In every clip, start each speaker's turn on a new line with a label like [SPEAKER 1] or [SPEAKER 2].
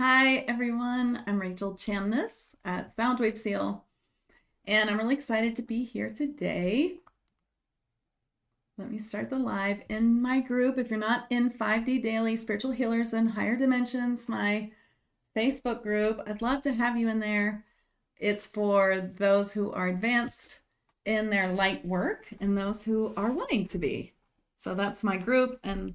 [SPEAKER 1] Hi everyone, I'm Rachel Chamness at Soundwave Seal, and I'm really excited to be here today. Let me start the live in my group. If you're not in 5D Daily Spiritual Healers and Higher Dimensions, my Facebook group, I'd love to have you in there. It's for those who are advanced in their light work and those who are wanting to be. So that's my group, and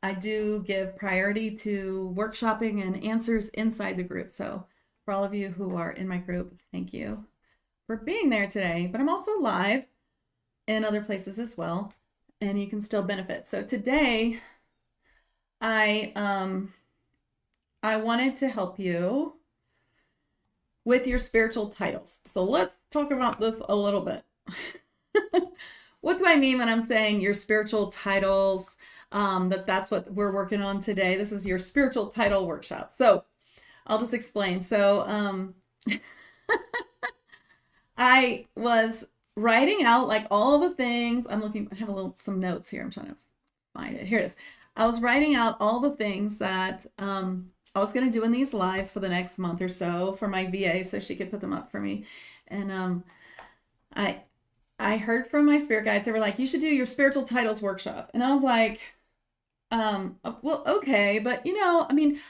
[SPEAKER 1] I do give priority to workshopping and answers inside the group. So for all of you who are in my group, thank you for being there today. But I'm also live in other places as well, and you can still benefit. So today, I wanted to help you with your spiritual titles. So let's talk about this a little bit. What do I mean when I'm saying your spiritual titles? That's what we're working on today. This is your spiritual title workshop. So I'll just explain. So I was writing out like all the things. I have some notes here. I'm trying to find it. Here it is. I was writing out all the things that I was going to do in these lives for the next month or so for my VA so she could put them up for me. And I heard from my spirit guides. They were like, you should do your spiritual titles workshop. And I was like, well, okay, but I mean,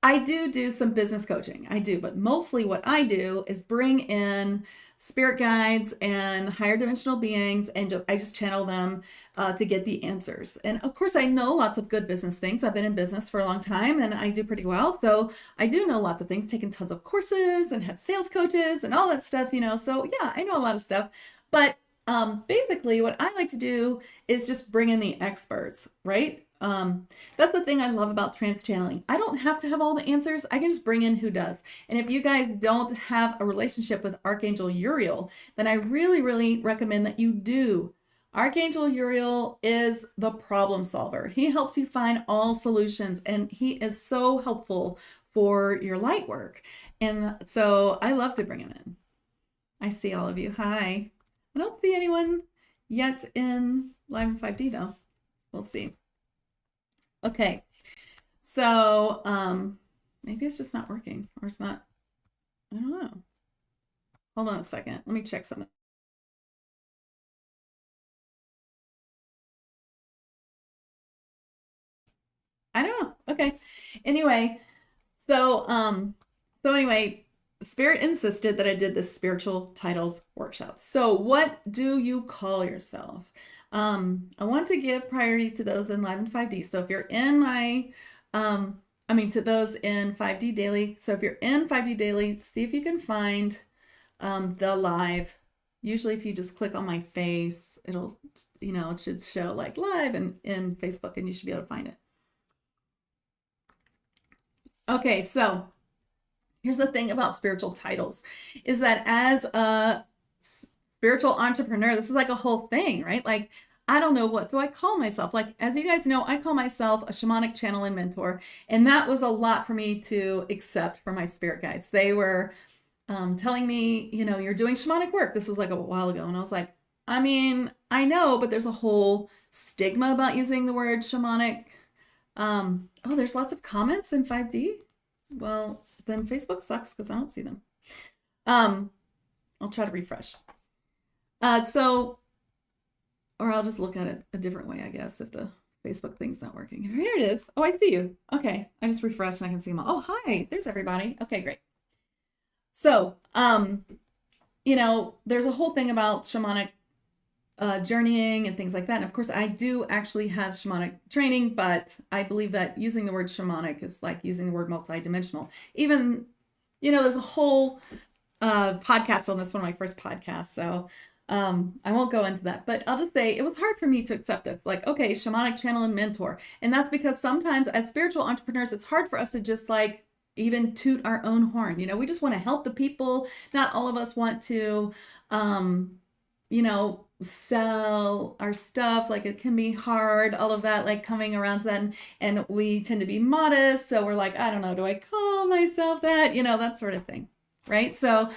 [SPEAKER 1] I do some business coaching. I do, but mostly what I do is bring in spirit guides and higher dimensional beings, and I just channel them to get the answers. And of course, I know lots of good business things. I've been in business for a long time, and I do pretty well. So I do know lots of things, taken tons of courses and had sales coaches and all that stuff, So yeah, I know a lot of stuff. But basically, what I like to do is just bring in the experts, right? That's the thing I love about trance channeling. I don't have to have all the answers. I can just bring in who does. And if you guys don't have a relationship with Archangel Uriel, then I really, really recommend that you do. Archangel Uriel is the problem solver. He helps you find all solutions, and he is so helpful for your light work. And so I love to bring him in. I see all of you. Hi. I don't see anyone yet in Live in 5D though. We'll see. Okay, so maybe it's just not working, or it's not, I don't know. Hold on a second, let me check something. I don't know. Okay. Anyway, so anyway, Spirit insisted that I did this spiritual titles workshop. So what do you call yourself? I want to give priority to those in Live in 5D. So if you're in my, to those in 5D Daily. So if you're in 5D Daily, see if you can find the live. Usually if you just click on my face, it'll, it should show like live in Facebook, and you should be able to find it. Okay, so here's the thing about spiritual titles is that as a spiritual entrepreneur, this is like a whole thing, right? Like, I don't know, what do I call myself? Like, as you guys know, I call myself a shamanic channel and mentor. And that was a lot for me to accept from my spirit guides. They were telling me, you're doing shamanic work. This was like a while ago. And I was like, I mean, I know, but there's a whole stigma about using the word shamanic. Oh, there's lots of comments in 5D. Well, then Facebook sucks because I don't see them. I'll try to refresh. Or I'll just look at it a different way, I guess, if the Facebook thing's not working. Here it is. Oh, I see you. Okay, I just refreshed and I can see them all. Oh, hi, there's everybody. Okay, great. So, there's a whole thing about shamanic journeying and things like that. And of course, I do actually have shamanic training, but I believe that using the word shamanic is like using the word multidimensional. Even, there's a whole podcast on this, one of my first podcasts. So I won't go into that, but I'll just say it was hard for me to accept this. Like, okay, shamanic channel and mentor. And that's because sometimes as spiritual entrepreneurs, it's hard for us to just like even toot our own horn. We just want to help the people. Not all of us want to, sell our stuff. Like, it can be hard, all of that, like coming around to that. And we tend to be modest. So we're like, I don't know, do I call myself that? That sort of thing. Right. So,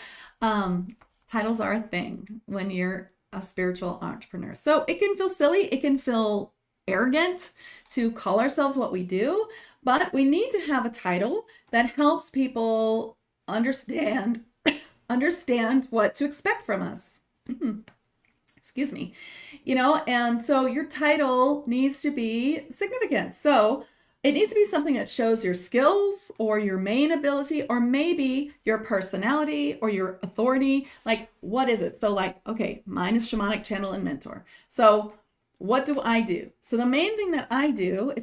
[SPEAKER 1] titles are a thing when you're a spiritual entrepreneur. So it can feel silly. It can feel arrogant to call ourselves what we do, but we need to have a title that helps people understand what to expect from us. Excuse me. And so your title needs to be significant. So it needs to be something that shows your skills or your main ability or maybe your personality or your authority. Like, what is it? So like, okay, mine is shamanic channel and mentor. So what do I do? So the main thing that I do,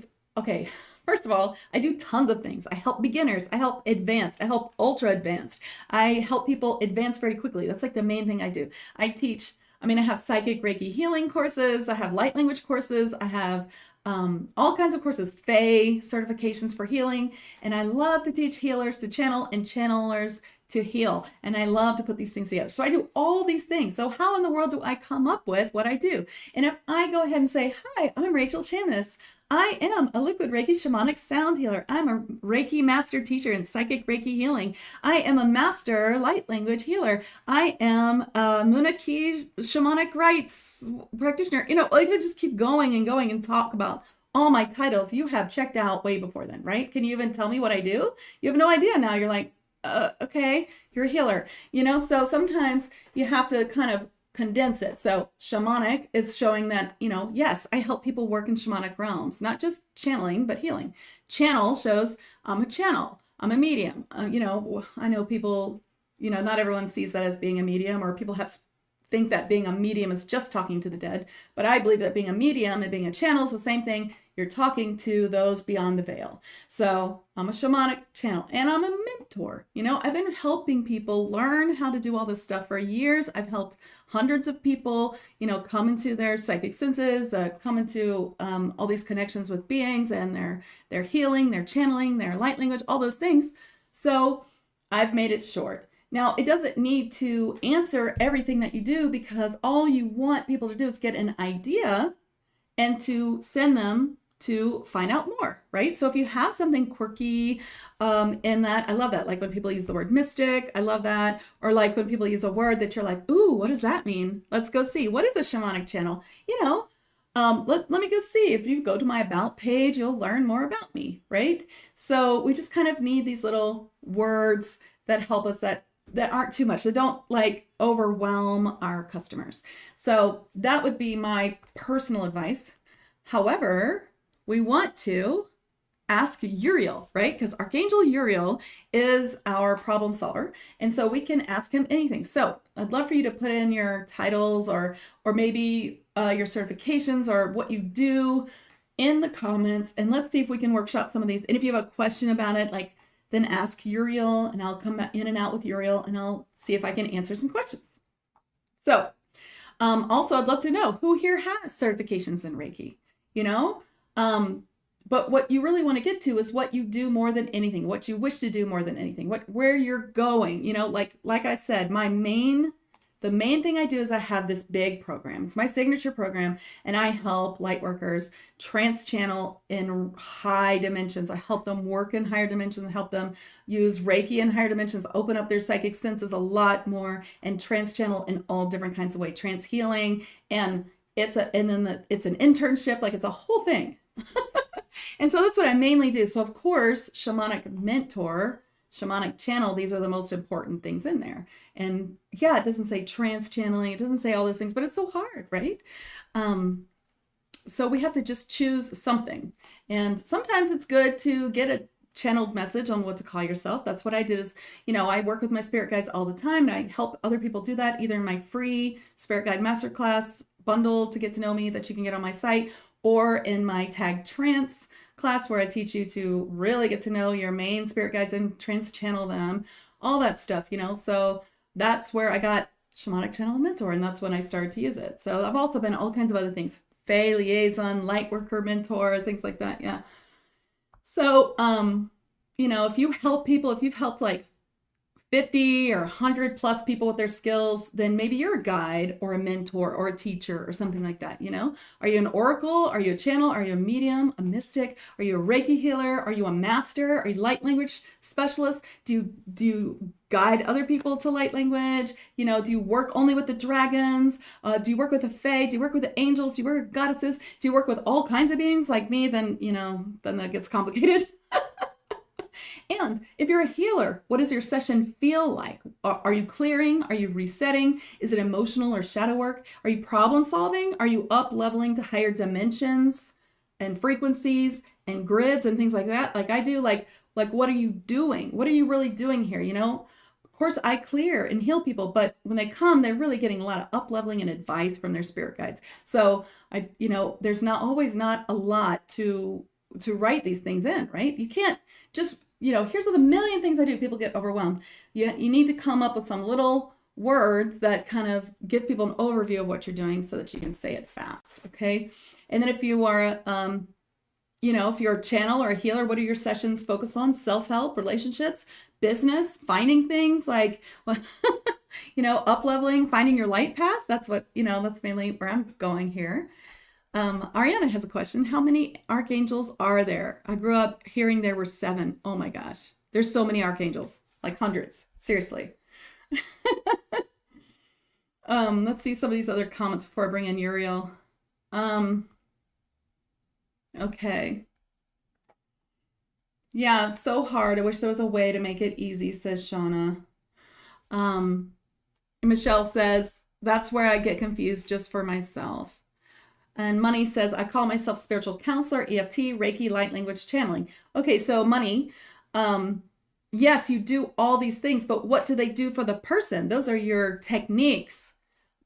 [SPEAKER 1] first of all, I do tons of things. I help beginners, I help advanced, I help ultra advanced. I help people advance very quickly. That's like the main thing I do. I have psychic Reiki healing courses. I have light language courses. I have all kinds of courses, Fae certifications for healing. And I love to teach healers to channel and channelers to heal. And I love to put these things together. So I do all these things. So how in the world do I come up with what I do? And if I go ahead and say, hi, I'm Rachel Chamness. I am a liquid Reiki shamanic sound healer. I'm a Reiki master teacher in psychic Reiki healing. I am a master light language healer. I am a Munaki shamanic rites practitioner. I could just keep going and talk about all my titles you have checked out way before then, right? Can you even tell me what I do? You have no idea now. You're like, okay, you're a healer. So sometimes you have to kind of condense it. So shamanic is showing that, yes, I help people work in shamanic realms, not just channeling, but healing. Channel shows I'm a channel. I'm a medium. I know people, not everyone sees that as being a medium, or people think that being a medium is just talking to the dead. But I believe that being a medium and being a channel is the same thing. You're talking to those beyond the veil. So I'm a shamanic channel and I'm a mentor. I've been helping people learn how to do all this stuff for years. I've helped hundreds of people, come into their psychic senses, come into all these connections with beings and their healing, their channeling, their light language, all those things. So I've made it short. Now, it doesn't need to answer everything that you do, because all you want people to do is get an idea and to send them to find out more, right? So if you have something quirky in that, I love that. Like when people use the word mystic, I love that. Or like when people use a word that you're like, ooh, what does that mean? Let's go see. What is a shamanic channel? Let me go see. If you go to my about page, you'll learn more about me, right? So we just kind of need these little words that help us, that aren't too much, that don't like overwhelm our customers. So that would be my personal advice. However, we want to ask Uriel, right? Because Archangel Uriel is our problem solver. And so we can ask him anything. So I'd love for you to put in your titles or maybe your certifications or what you do in the comments. And let's see if we can workshop some of these. And if you have a question about it, then ask Uriel, and I'll come in and out with Uriel and I'll see if I can answer some questions. So also I'd love to know who here has certifications in Reiki, but what you really want to get to is what you do more than anything, what you wish to do more than anything, where you're going, like I said, the main thing I do is I have this big program. It's my signature program, and I help Lightworkers trans-channel in high dimensions. I help them work in higher dimensions, I help them use Reiki in higher dimensions, open up their psychic senses a lot more, and trans-channel in all different kinds of ways, trans-healing, and it's an internship, it's a whole thing. And so that's what I mainly do. So of course, shamanic mentor, shamanic channel, these are the most important things in there. And yeah, it doesn't say trans channeling, it doesn't say all those things, but it's so hard, right? So we have to just choose something. And sometimes it's good to get a channeled message on what to call yourself. That's what I did is, I work with my spirit guides all the time, and I help other people do that, either in my free spirit guide masterclass bundle to get to know me that you can get on my site, or in my tag trance class where I teach you to really get to know your main spirit guides and trans channel them, all that stuff, so that's where I got shamanic channel and mentor, and that's when I started to use it. So I've also been all kinds of other things, Fae liaison, light worker mentor, things like that. Yeah. So, if you help people, if you've helped 50 or 100 plus people with their skills, then maybe you're a guide or a mentor or a teacher or something like that, you know? Are you an oracle? Are you a channel? Are you a medium, a mystic? Are you a Reiki healer? Are you a master? Are you a light language specialist? Do you guide other people to light language? You know, do you work only with the dragons? Do you work with the fae? Do you work with the angels? Do you work with goddesses? Do you work with all kinds of beings like me? Then, you know, then that gets complicated. And if you're a healer, what does your session feel like? Are you clearing? Are you resetting? Is it emotional or shadow work? Are you problem solving? Are you up leveling to higher dimensions and frequencies and grids and things like that? Like I do, like what are you doing? What are you really doing here? You know, of course I clear and heal people, but when they come, they're really getting a lot of up leveling and advice from their spirit guides. So you know, there's not always not a lot to write these things in, right? You can't just, you know, here's the million things I do. People get overwhelmed. You need to come up with some little words that kind of give people an overview of what you're doing so that you can say it fast, okay? And then if you are, you know, if you're a channel or a healer, what do your sessions focus on? Self-help, relationships, business, finding things like, you know, up-leveling, finding your light path. That's what, you know, that's mainly where I'm going here. Ariana has a question. How many archangels are there? I grew up hearing there were 7. Oh my gosh. There's so many archangels, like hundreds. Seriously. Let's see some of these other comments before I bring in Uriel. Okay. Yeah, it's so hard. I wish there was a way to make it easy, says Shauna. Michelle says, that's where I get confused just for myself. And Money says, I call myself spiritual counselor, EFT, Reiki, light language channeling. Okay, so Money, yes, you do all these things, but what do they do for the person? Those are your techniques.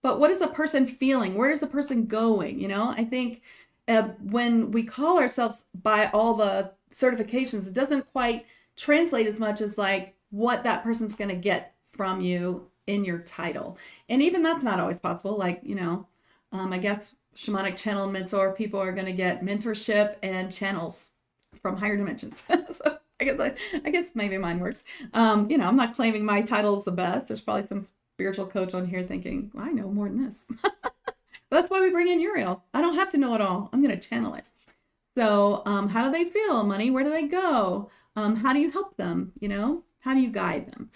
[SPEAKER 1] But what is the person feeling? Where is the person going? You know, I think when we call ourselves by all the certifications, it doesn't quite translate as much as like what that person's going to get from you in your title. And even that's not always possible. Like, you know, I guess shamanic channel and mentor people are going to get mentorship and channels from higher dimensions. So I guess maybe mine works. You know, I'm not claiming my title is the best. There's probably some spiritual coach on here thinking, well, I know more than this. That's why we bring in Uriel. I don't have to know it all. I'm going to channel it. So how do they feel? Money, where do they go? How do you help them? You know, how do you guide them?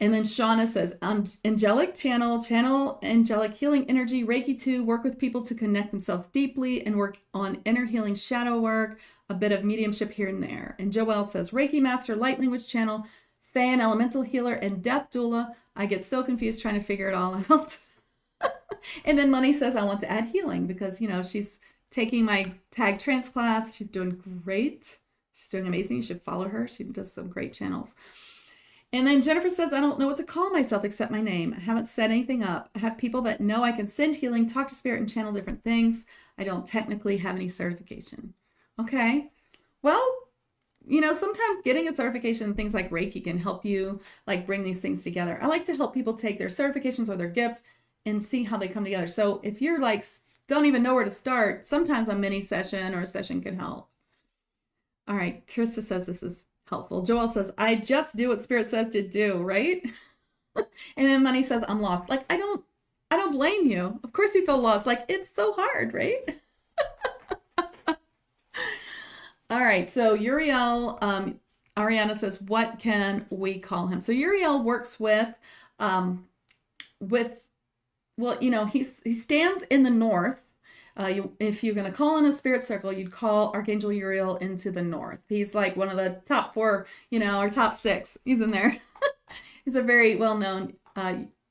[SPEAKER 1] And then Shauna says, angelic channel angelic healing energy, Reiki 2, work with people to connect themselves deeply and work on inner healing shadow work, a bit of mediumship here and there. And Joelle says, Reiki master, light language channel, fan, elemental healer, and death doula. I get so confused trying to figure it all out. And then Money says, I want to add healing because, you know, she's taking my tag trance class. She's doing great. She's doing amazing. You should follow her. She does some great channels. And then Jennifer says, I don't know what to call myself except my name. I haven't set anything up. I have people that know I can send healing, talk to spirit, and channel different things. I don't technically have any certification. Okay. Well, you know, sometimes getting a certification in things like Reiki can help you like bring these things together. I like to help people take their certifications or their gifts and see how they come together. So if you're like, don't even know where to start, sometimes a mini session or a session can help. All right. Kirsta says this is helpful. Joel says, I just do what spirit says to do, right? And then Money says, I'm lost. Like, I don't blame you. Of course you feel lost. Like, it's so hard, right? All right. So Uriel, Ariana says, what can we call him? So Uriel works with, well, you know, he stands in the north. If you're going to call in a spirit circle, you'd call Archangel Uriel into the north. He's like one of the top 4, you know, or top 6. He's in there. He's a very well-known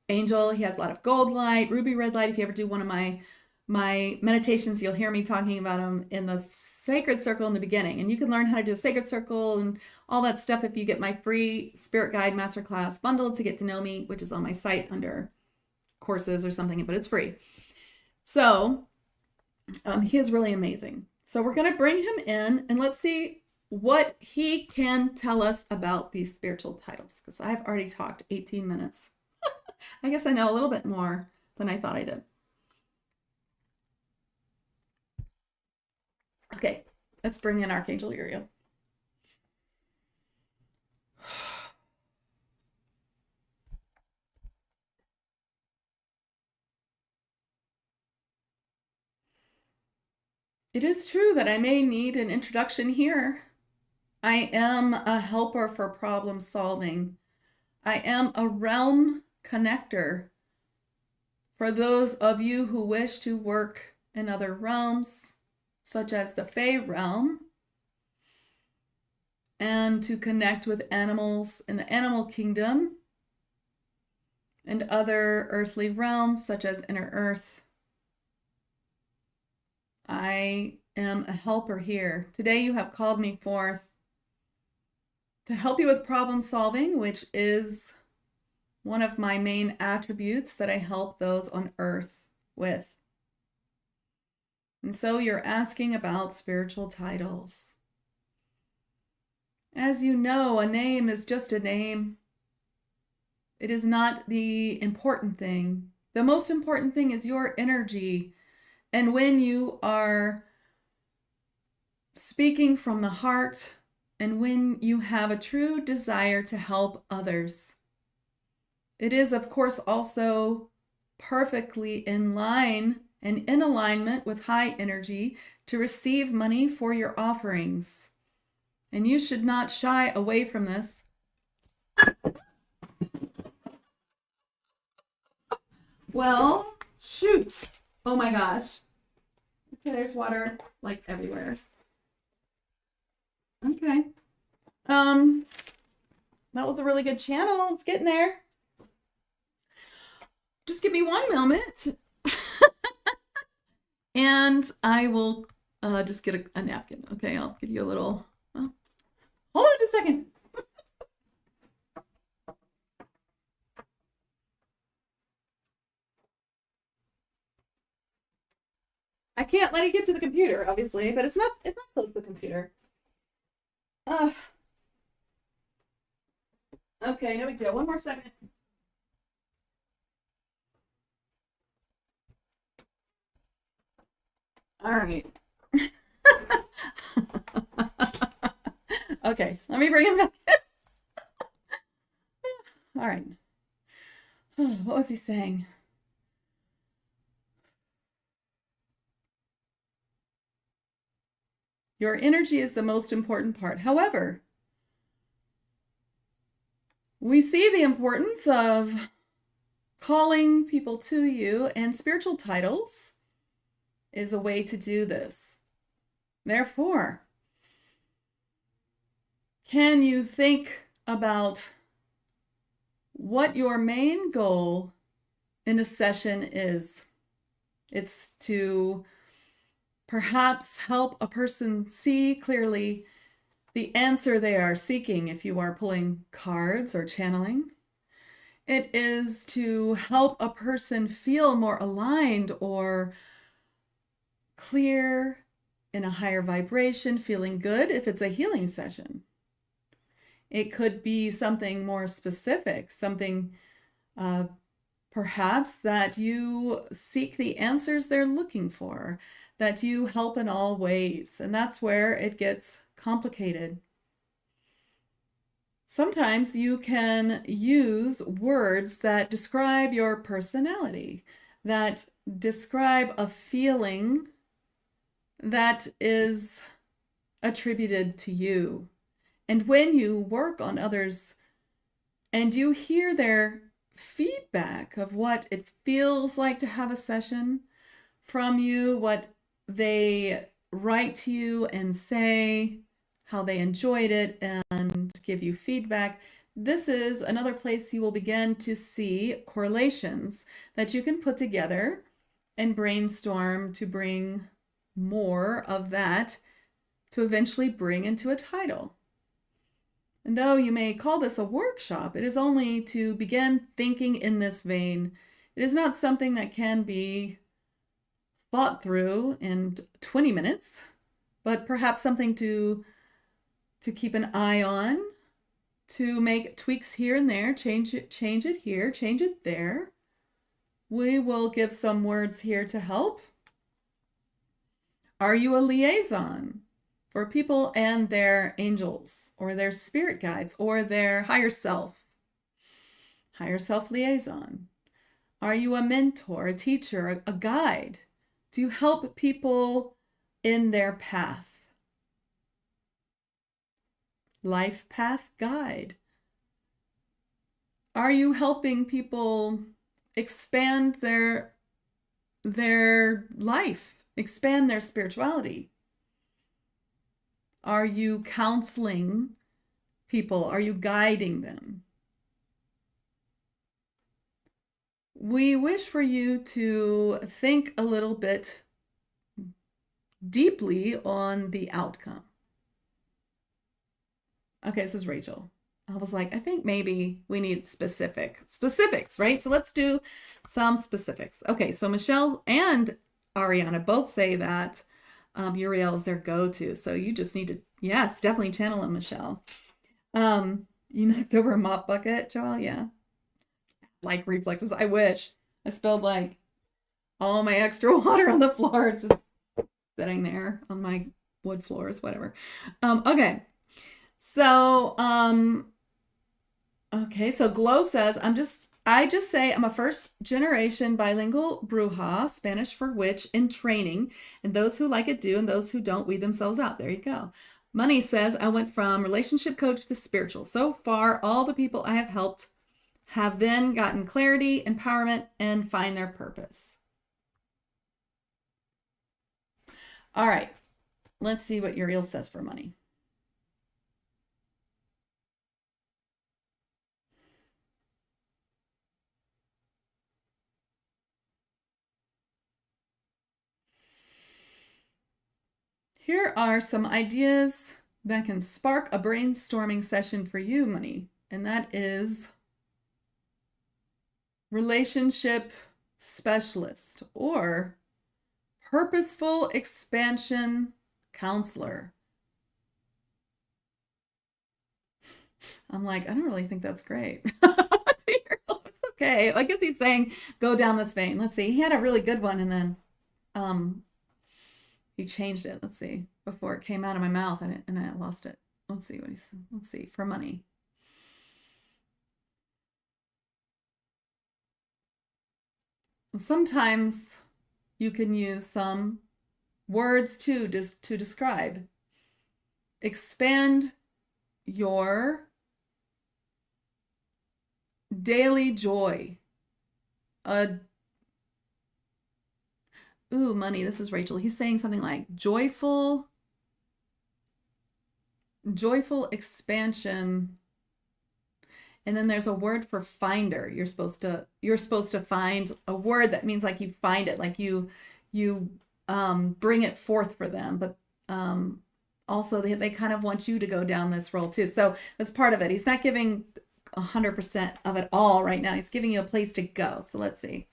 [SPEAKER 1] angel. He has a lot of gold light, ruby red light. If you ever do one of my meditations, you'll hear me talking about him in the sacred circle in the beginning. And you can learn how to do a sacred circle and all that stuff if you get my free Spirit Guide Masterclass bundle to get to know me, which is on my site under courses or something, but it's free. So he is really amazing. So we're going to bring him in and let's see what he can tell us about these spiritual titles, because I've already talked 18 minutes. I guess I know a little bit more than I thought I did. Okay, let's bring in Archangel Uriel. It is true that I may need an introduction here. I am a helper for problem solving. I am a realm connector for those of you who wish to work in other realms, such as the Fae realm, and to connect with animals in the animal kingdom and other earthly realms, such as Inner Earth. I am a helper here. Today you have called me forth to help you with problem solving, which is one of my main attributes that I help those on Earth with. And so you're asking about spiritual titles. As you know, a name is just a name. It is not the important thing. The most important thing is your energy. And when you are speaking from the heart, and when you have a true desire to help others, it is, of course, also perfectly in line and in alignment with high energy to receive money for your offerings. And you should not shy away from this. Well, shoot. Oh my gosh. Okay, there's water like everywhere. Okay. That was a really good channel. It's getting there. Just give me one moment. And I will just get a napkin. Okay, I'll give you a little. Oh. Hold on just a second. I can't let it get to the computer, obviously, but it's not close to the computer. Okay, no big deal. One more second. All right. Okay, let me bring him back. All right. What was he saying? Your energy is the most important part. However, we see the importance of calling people to you, and spiritual titles is a way to do this. Therefore, can you think about what your main goal in a session is? It's to perhaps help a person see clearly the answer they are seeking if you are pulling cards or channeling. It is to help a person feel more aligned or clear in a higher vibration, feeling good if it's a healing session. It could be something more specific, something perhaps that you seek the answers they're looking for, that you help in all ways. And that's where it gets complicated. Sometimes you can use words that describe your personality, that describe a feeling that is attributed to you. And when you work on others and you hear their feedback of what it feels like to have a session from you, what they write to you and say, how they enjoyed it, and give you feedback, this is another place you will begin to see correlations that you can put together and brainstorm to bring more of that to eventually bring into a title. And though you may call this a workshop, it is only to begin thinking in this vein. It is not something that can be thought through in 20 minutes, but perhaps something to keep an eye on, to make tweaks here and there, change it here, change it there. We will give some words here to help. Are you a liaison for people and their angels or their spirit guides or their higher self liaison? Are you a mentor, a teacher, a guide? Do you help people in their path. Life path guide. Are you helping people expand their life, expand their spirituality? Are you counseling people? Are you guiding them? We wish for you to think a little bit deeply on the outcome. Okay, this is Rachel. I was like, I think maybe we need specifics, right? So let's do some specifics. Okay, so Michelle and Ariana both say that Uriel is their go-to. So you just need to, yes, definitely channel him, Michelle. You knocked over a mop bucket, Joelle? Yeah. Like reflexes. I wish. I spilled like all my extra water on the floor. It's just sitting there on my wood floors, whatever. Okay. So, okay, so Glow says, I just say I'm a first generation bilingual bruja, Spanish for witch, in training, and those who like it do, and those who don't weed themselves out. There you go. Money says, I went from relationship coach to spiritual. So far, all the people I have helped have then gotten clarity, empowerment, and find their purpose. All right, let's see what Uriel says for money. Here are some ideas that can spark a brainstorming session for you, money, and that is relationship specialist or purposeful expansion counselor. I'm like, I don't really think that's great. It's okay. I guess he's saying go down this vein. Let's see. He had a really good one and then he changed it. Let's see. Before it came out of my mouth and I lost it. Let's see what he's, let's see, for money. Sometimes you can use some words too to describe. Expand your daily joy. Ooh, money. This is Rachel. He's saying something like joyful expansion. And then there's a word for finder. You're supposed to find a word that means like you find it, like you bring it forth for them. But also they kind of want you to go down this role too. So that's part of it. He's not giving 100% of it all right now. He's giving you a place to go. So let's see.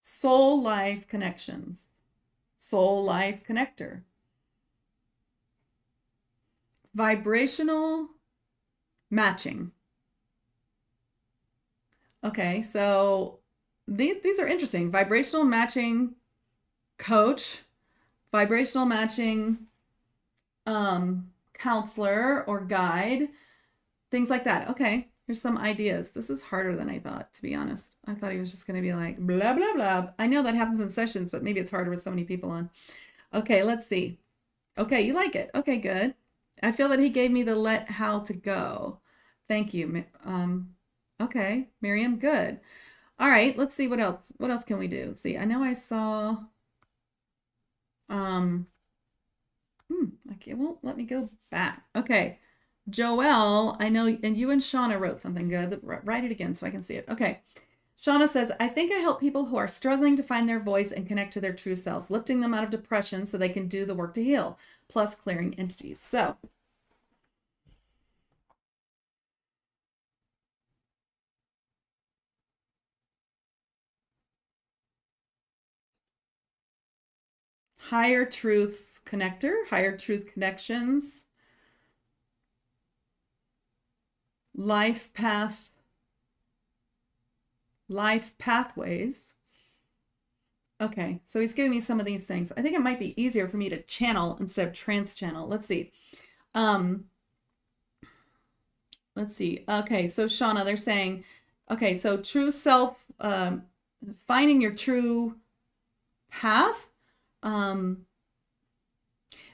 [SPEAKER 1] Soul life connections. Soul life connector. Vibrational matching. Okay, so these are interesting. Vibrational matching coach, vibrational matching counselor or guide, things like that. Okay, here's some ideas. This is harder than I thought, to be honest. I thought he was just going to be like blah, blah, blah. I know that happens in sessions, but maybe it's harder with so many people on. Okay, let's see. Okay, you like it. Okay, good. I feel that he gave me the let how to go. Thank you. Okay, Miriam, good. All right, let's see what else. What else can we do? Let's see. I know I saw okay, it won't let me go back. Okay. Joelle, I know, and you and Shauna wrote something good. Write it again so I can see it. Okay. Shauna says, I think I help people who are struggling to find their voice and connect to their true selves, lifting them out of depression so they can do the work to heal, plus clearing entities. So, higher truth connector, higher truth connections, life pathways. Okay, so he's giving me some of these things. I think it might be easier for me to channel instead of trans channel. Let's see. Let's see. Okay, so Shauna, they're saying Okay, so true self, finding your true path.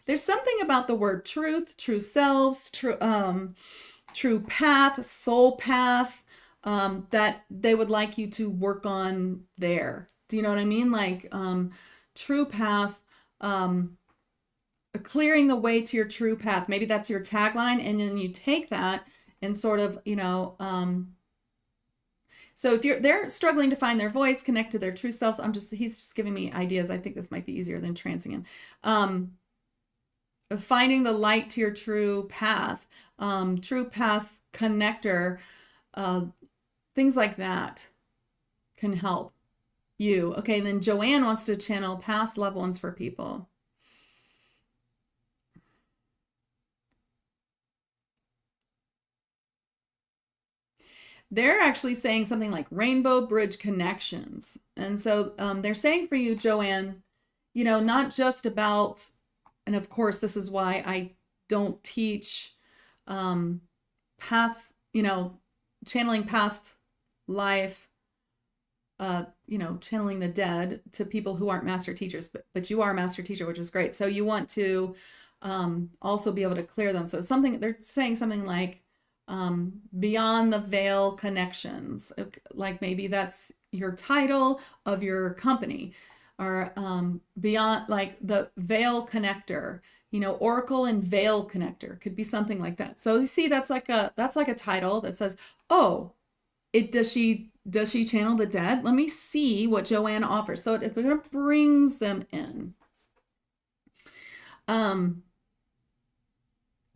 [SPEAKER 1] There's something about the word truth, true selves, true path, soul path, that they would like you to work on there. Do you know what I mean? Like true path, clearing the way to your true path. Maybe that's your tagline, and then you take that and sort of, so if they're struggling to find their voice, connect to their true selves. He's just giving me ideas. I think this might be easier than transing him. Finding the light to your true path connector, things like that can help you. Okay, and then Joanne wants to channel past loved ones for people. They're actually saying something like rainbow bridge connections. And so they're saying for you, Joanne, not just about, and of course, this is why I don't teach past, channeling past life, channeling the dead to people who aren't master teachers, but you are a master teacher, which is great. So you want to also be able to clear them. So they're saying something like beyond the veil connections, like maybe that's your title of your company, or beyond, like the veil connector, oracle and veil connector could be something like that. So you see, that's like a title that says, oh, does she channel the dead? Let me see what Joanne offers. So it kind of brings them in.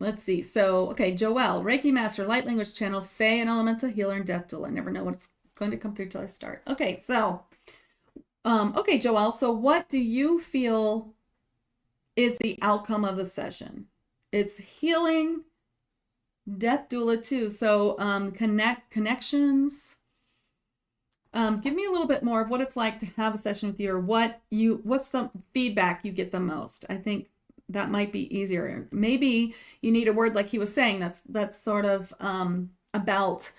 [SPEAKER 1] Let's see. So, okay, Joelle, Reiki Master, Light Language Channel, Fae and Elemental Healer, and Death Doula. I never know what's going to come through till I start. Okay, so, okay, Joelle, so what do you feel is the outcome of the session? It's healing, Death Doula too. So, connections. Give me a little bit more of what it's like to have a session with you, or what's the feedback you get the most. I think that might be easier. Maybe you need a word like he was saying that's sort of about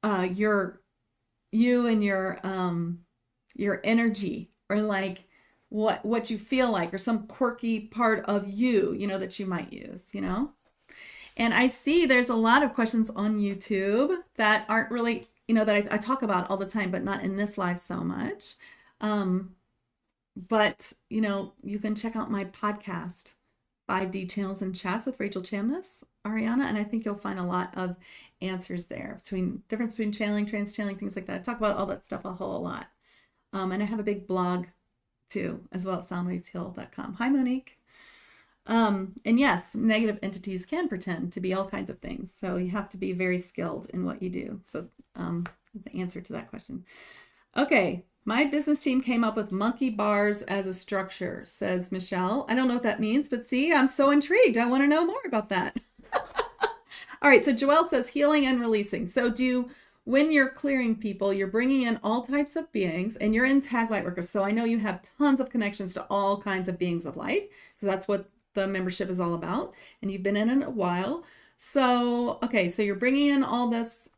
[SPEAKER 1] you and your energy, or like what you feel like, or some quirky part of you, that you might use, And I see there's a lot of questions on YouTube that aren't really, that I talk about all the time, but not in this live so much. But, you can check out my podcast, 5D Channels and Chats with Rachel Chamness, Ariana, and I think you'll find a lot of answers there difference between channeling, trans-channeling, things like that. I talk about all that stuff a whole lot. And I have a big blog too, as well at soundwavesheal.com. Hi, Monique. And yes, negative entities can pretend to be all kinds of things. So you have to be very skilled in what you do. So the answer to that question. Okay, my business team came up with monkey bars as a structure, says Michelle. I don't know what that means, but see, I'm so intrigued. I want to know more about that. All right, so Joelle says healing and releasing. So when you're clearing people, you're bringing in all types of beings, and you're in Tag Lightworkers. So I know you have tons of connections to all kinds of beings of light, because that's what the membership is all about, and you've been in it a while. So, okay, so you're bringing in all this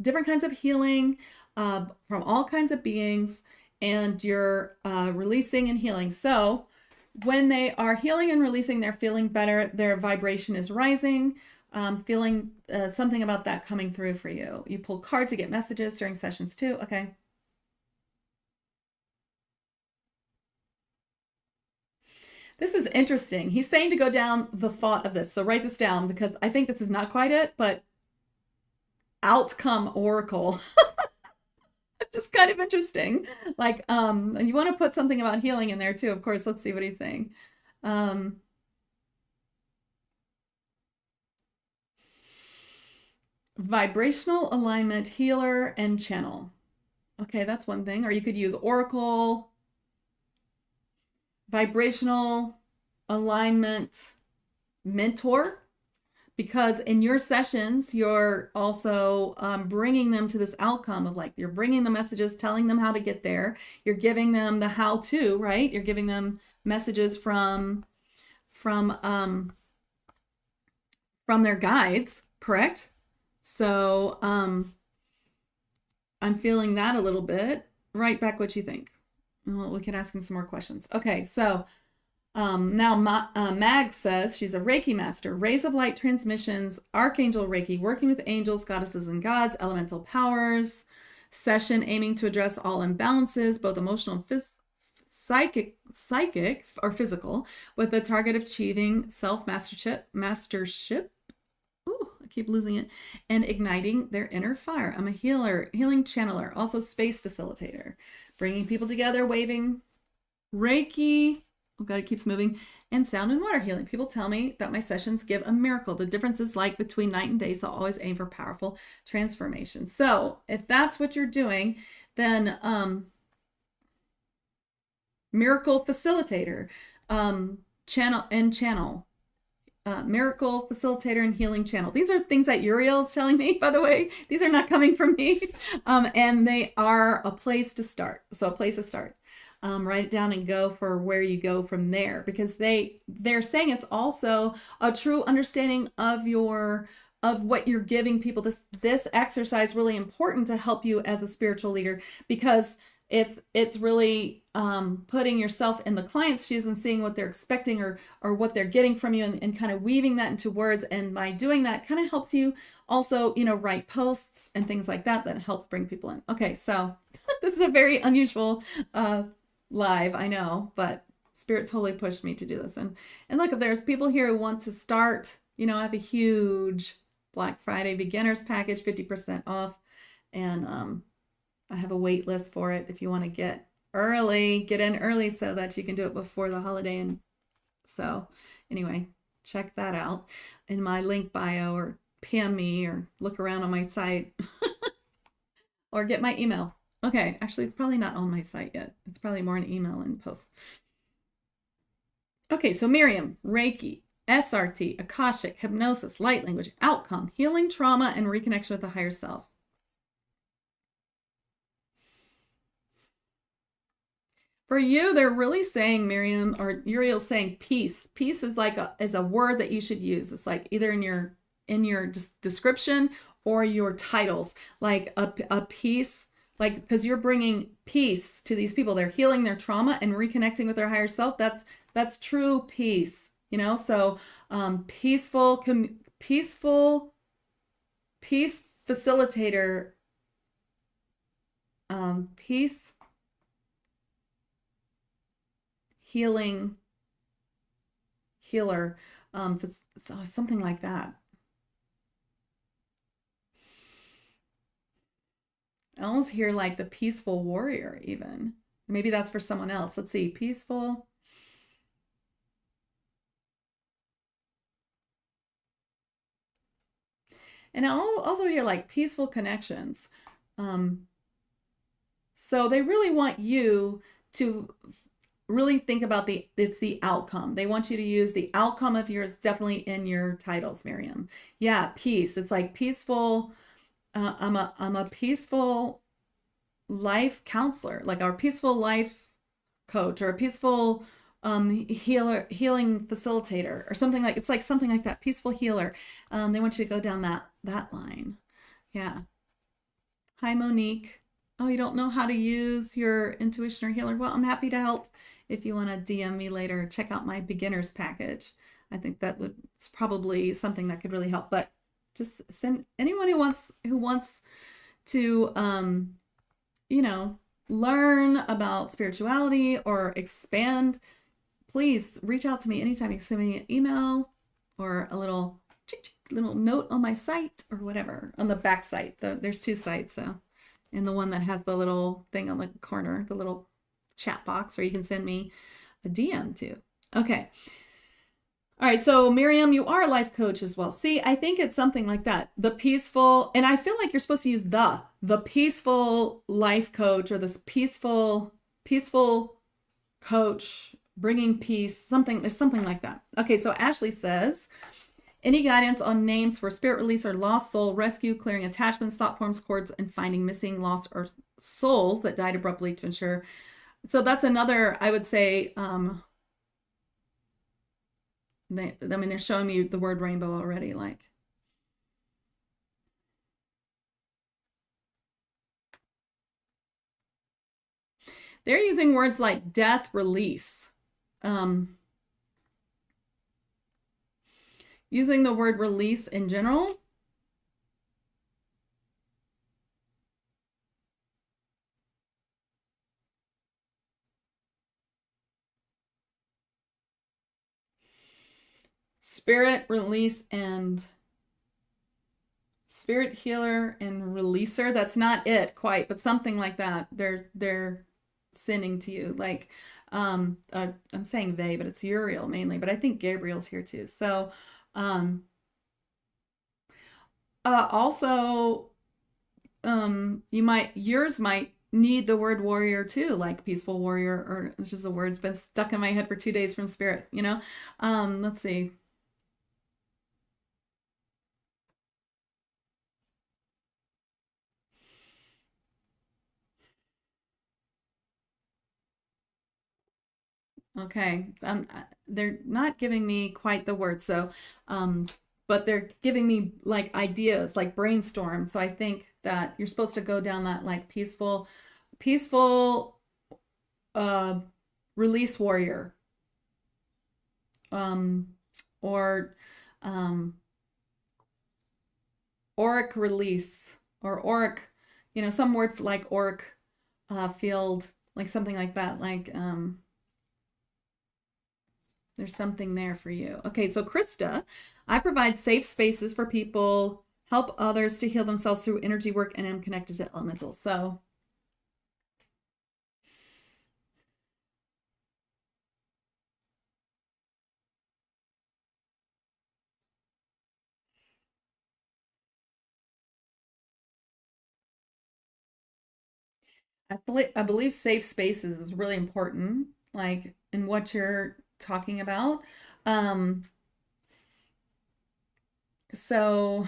[SPEAKER 1] different kinds of healing from all kinds of beings, and you're releasing and healing. So when they are healing and releasing, they're feeling better, their vibration is rising, feeling something about that coming through for you. You pull cards to get messages during sessions too. Okay. This is interesting. He's saying to go down the thought of this. So write this down, because I think this is not quite it, but outcome oracle. Just kind of interesting. Like, you want to put something about healing in there too, of course. Let's see what he's saying. Vibrational alignment, healer, and channel. Okay, that's one thing. Or you could use oracle, vibrational alignment, mentor, because in your sessions, you're also bringing them to this outcome of, like, you're bringing the messages, telling them how to get there. You're giving them the how-to, right? You're giving them messages from their guides, correct? So I'm feeling that a little bit. Write back what you think. Well, we can ask him some more questions. Okay, so now Mag says she's a Reiki master, rays of light transmissions, Archangel Reiki, working with angels, goddesses, and gods, elemental powers, session aiming to address all imbalances, both emotional and psychic or physical, with the target of achieving self-mastership. Ooh, I keep losing it. And igniting their inner fire. I'm a healer, healing channeler, also space facilitator, bringing people together, waving Reiki. Oh God, it keeps moving. And sound and water healing. People tell me that my sessions give a miracle. The difference is like between night and day, so I'll always aim for powerful transformation. So if that's what you're doing, then miracle facilitator, channel, miracle facilitator and healing channel. These are things that Uriel's telling me, by the way. These are not coming from me. And they are a place to start. So a place to start. Write it down and go for where you go from there, because they're saying it's also a true understanding of what you're giving people. This exercise really important to help you as a spiritual leader, because it's really putting yourself in the client's shoes and seeing what they're expecting or what they're getting from you, and kind of weaving that into words. And by doing that, kind of helps you also, write posts and things like that helps bring people in. Okay, so this is a very unusual live, I know, but Spirit totally pushed me to do this. And look, if there's people here who want to start, I have a huge Black Friday beginners package, 50% off, and I have a wait list for it if you want to get in early so that you can do it before the holiday. And so anyway, check that out in my link bio, or PM me, or look around on my site or get my email. Okay, actually, it's probably not on my site yet. It's probably more an email and post. Okay, so Miriam, Reiki, SRT, Akashic, hypnosis, light language, outcome, healing trauma, and reconnection with the higher self. For you, they're really saying, Miriam, or Uriel's saying peace. Peace is like a word that you should use. It's like either in your description or your titles, like a peace. Like, because you're bringing peace to these people. They're healing their trauma and reconnecting with their higher self. That's true peace, so peace facilitator, peace healing healer, something like that. I almost hear like the peaceful warrior even. Maybe that's for someone else. Let's see. Peaceful. And I'll also hear like peaceful connections. So they really want you to really think about it's the outcome. They want you to use the outcome of yours definitely in your titles, Miriam. Yeah, peace. It's like peaceful. I'm a peaceful life counselor, like our peaceful life coach, or a peaceful healing facilitator, or something like, it's like something like that, peaceful healer. They want you to go down that line. Yeah. Hi, Monique. Oh, you don't know how to use your intuition or healer? Well, I'm happy to help. If you want to DM me later, check out my beginners package. I think it's probably something that could really help. But just send anyone who wants to learn about spirituality or expand, please reach out to me anytime. You can send me an email or a little note on my site, or whatever, on the back site. There's two sites, so, and the one that has the little thing on the corner, the little chat box, or you can send me a DM too. Okay. All right, so Miriam, you are a life coach as well. See, I think it's something like that. The peaceful, and I feel like you're supposed to use the peaceful life coach, or this peaceful coach bringing peace, there's something like that. Okay, so Ashley says, any guidance on names for spirit release or lost soul rescue, clearing attachments, thought forms, cords, and finding missing, lost, or souls that died abruptly to ensure. So that's another, I would say, they're showing me the word rainbow already, like. They're using words like death, release. Using the word release in general. Spirit, release, and spirit healer and releaser. That's not it quite, but something like that. They're sending to you. Like I'm saying they, but it's Uriel mainly, but I think Gabriel's here too. So also yours might need the word warrior too, like peaceful warrior, or which is a word that's been stuck in my head for 2 days from spirit, you know. Let's see. Okay. They're not giving me quite the word, so but they're giving me like ideas, like brainstorm. So I think that you're supposed to go down that like peaceful uh release warrior. Um or um auric release or auric, you know, some word like auric field, like something like that, like there's something there for you. Okay, so Krista, I provide safe spaces for people, help others to heal themselves through energy work, and am connected to elementals. So I believe safe spaces is really important, like in what you're talking about. Um, so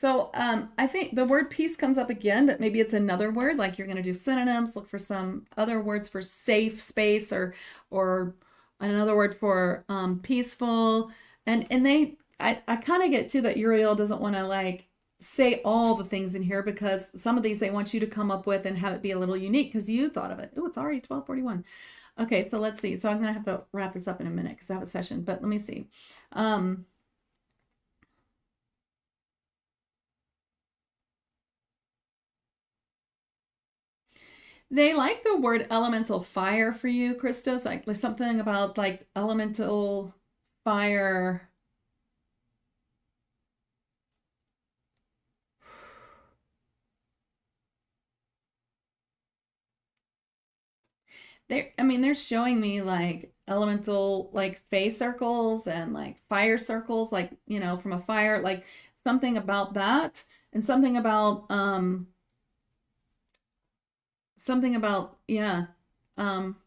[SPEAKER 1] I think the word peace comes up again, but maybe it's another word. Like you're going to do synonyms, look for some other words for safe space, or another word for peaceful. And I kind of get too that Uriel doesn't want to like say all the things in here because some of these they want you to come up with and have it be a little unique because you thought of it. Oh, it's already 12:41. Okay, so let's see. So I'm gonna have to wrap this up in a minute because I have a session, but let me see. Um, They like the word elemental fire for you, Krista. It's like something about like elemental fire. I mean, they're showing me like elemental like phase circles and like fire circles, like, you know, from a fire, like something about that and something about, yeah. Um,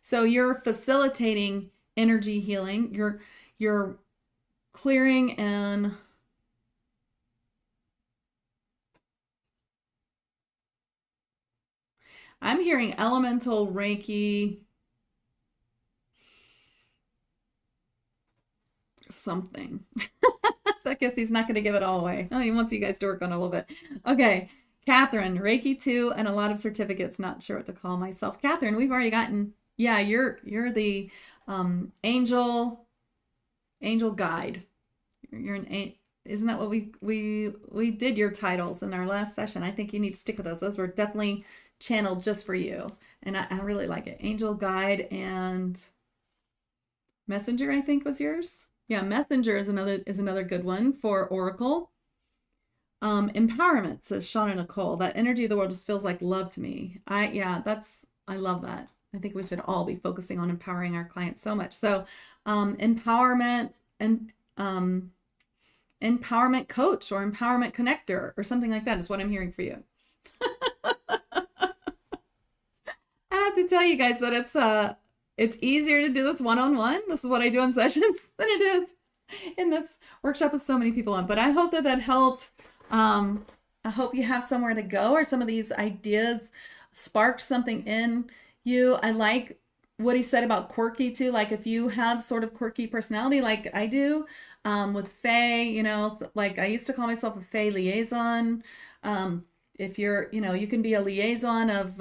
[SPEAKER 1] so you're facilitating energy healing. You're clearing and I'm hearing elemental Reiki something. I guess he's not going to give it all away. Oh, he wants you guys to work on it a little bit. Okay. Catherine, Reiki 2 and a lot of certificates. Not sure what to call myself. Catherine, we've already gotten, yeah, you're the angel guide. You're an isn't that what we did your titles in our last session? I think you need to stick with those. Those were definitely channeled just for you. And I really like it. Angel guide and messenger, I think was yours. Yeah, messenger is another good one for Oracle. Empowerment, says Shauna Nicole. That energy of the world just feels like love to me. I love that. I think we should all be focusing on empowering our clients so much. So empowerment and empowerment coach or empowerment connector or something like that is what I'm hearing for you. I have to tell you guys that it's easier to do this one-on-one. This is what I do in sessions than it is in this workshop with so many people on. But I hope that helped. I hope you have somewhere to go or some of these ideas sparked something in you. I like what he said about quirky too. Like if you have sort of quirky personality like I do, with Fae, you know, like I used to call myself a Fae liaison. If you're, you know, you can be a liaison of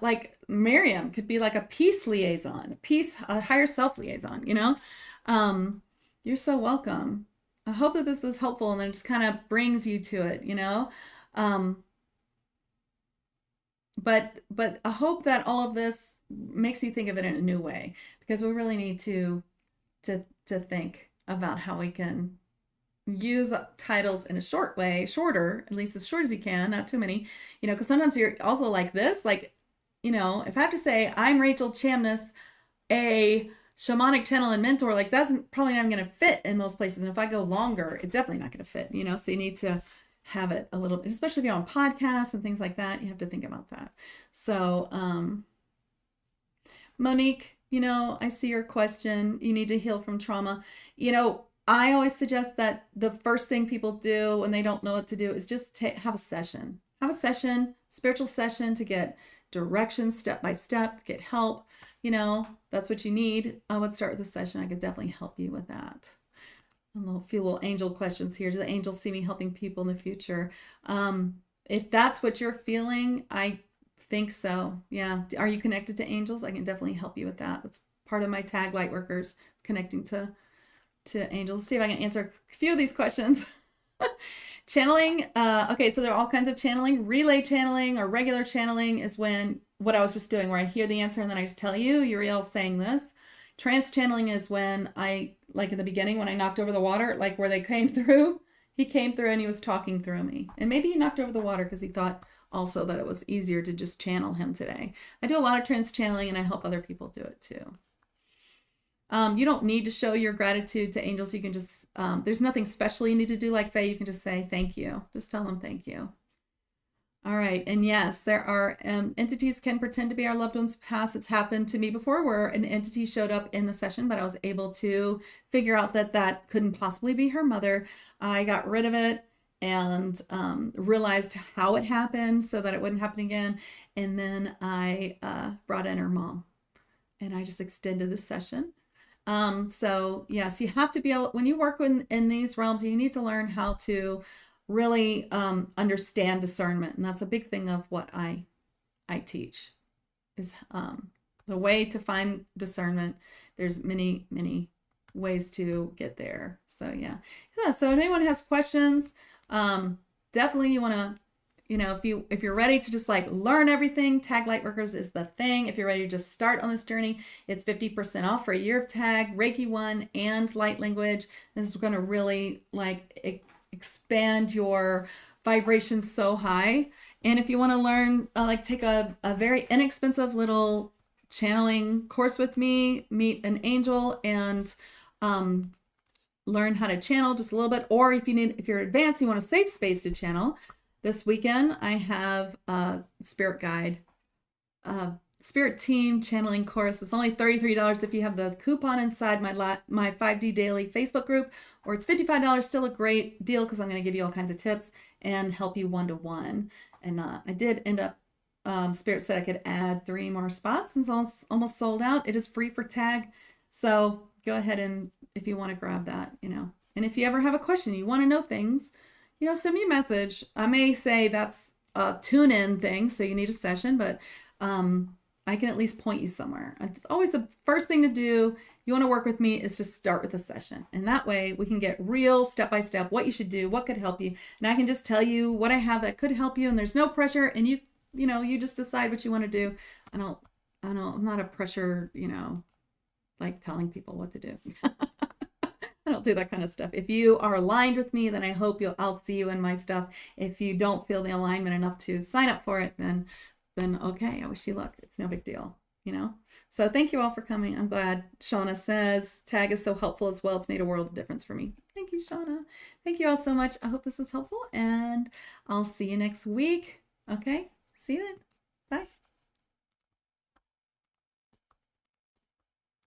[SPEAKER 1] like Miriam could be like a peace liaison, a higher self liaison, you know? You're so welcome. I hope that this was helpful and then it just kind of brings you to it, you know? Um, but I hope that all of this makes you think of it in a new way because we really need to think about how we can use titles in a short way, shorter, at least as short as you can, not too many, you know, because sometimes you're also like this, like, you know, if I have to say I'm Rachel Chamness, a shamanic channel and mentor, like that's probably not going to fit in most places. And if I go longer, it's definitely not going to fit, you know, so you need to have it a little bit, especially if you're on podcasts and things like that, you have to think about that. So, Monique, you know, I see your question. You need to heal from trauma. You know, I always suggest that the first thing people do when they don't know what to do is just have a session. Have a session, spiritual session to get direction step by step, to get help. You know, that's what you need. I would start with a session. I could definitely help you with that. A few little angel questions here. Do the angels see me helping people in the future? If that's what you're feeling, I think so. Yeah. Are you connected to angels? I can definitely help you with that. That's part of my tag Lightworkers, connecting to angels. Let's see if I can answer a few of these questions. Channeling. Okay, so there are all kinds of channeling. Relay channeling or regular channeling is when what I was just doing, where I hear the answer and then I just tell you, Uriel's saying this. Trance channeling is when I, like in the beginning, when I knocked over the water, like where they came through, he came through and he was talking through me. And maybe he knocked over the water because he thought also that it was easier to just channel him today. I do a lot of trance channeling and I help other people do it too. You don't need to show your gratitude to angels. You can just, there's nothing special you need to do like Faye. You can just say thank you. Just tell them thank you. All right. And yes, there are entities can pretend to be our loved ones past. It's happened to me before where an entity showed up in the session, but I was able to figure out that that couldn't possibly be her mother. I got rid of it and realized how it happened so that it wouldn't happen again. And then I brought in her mom and I just extended the session. So yes, you have to be able, when you work in these realms, you need to learn how to really understand discernment. And that's a big thing of what I teach is the way to find discernment. There's many, many ways to get there. So yeah. So if anyone has questions, definitely you want to, you know, if you're ready to just like learn everything, Tag Lightworkers is the thing. If you're ready to just start on this journey, it's 50% off for a year of Tag, Reiki 1, and Light Language. This is going to really like expand your vibrations so high. And if you want to learn, like take a very inexpensive little channeling course with me, meet an angel and learn how to channel just a little bit. Or if you're advanced, you want a safe space to channel, this weekend, I have a spirit guide, spirit team channeling course. It's only $33 if you have the coupon inside my 5D Daily Facebook group, or it's $55. Still a great deal because I'm going to give you all kinds of tips and help you one-to-one. And I did end up, Spirit said I could add 3 more spots, and it's almost sold out. It is free for Tag, so go ahead and if you want to grab that, you know. And if you ever have a question, you want to know things, you know, send me a message. I may say that's a tune-in thing, so you need a session, but I can at least point you somewhere. It's always the first thing to do. You want to work with me is to start with a session. And that way we can get real step-by-step what you should do, what could help you. And I can just tell you what I have that could help you, and there's no pressure, and you know, you just decide what you want to do. I'm not a pressure, you know, like telling people what to do. I don't do that kind of stuff. If you are aligned with me, then I hope I'll see you in my stuff. If you don't feel the alignment enough to sign up for it, then okay, I wish you luck. It's no big deal, you know? So thank you all for coming. I'm glad. Shauna says, Tag is so helpful as well. It's made a world of difference for me. Thank you, Shauna. Thank you all so much. I hope this was helpful, and I'll see you next week. Okay, see you then. Bye.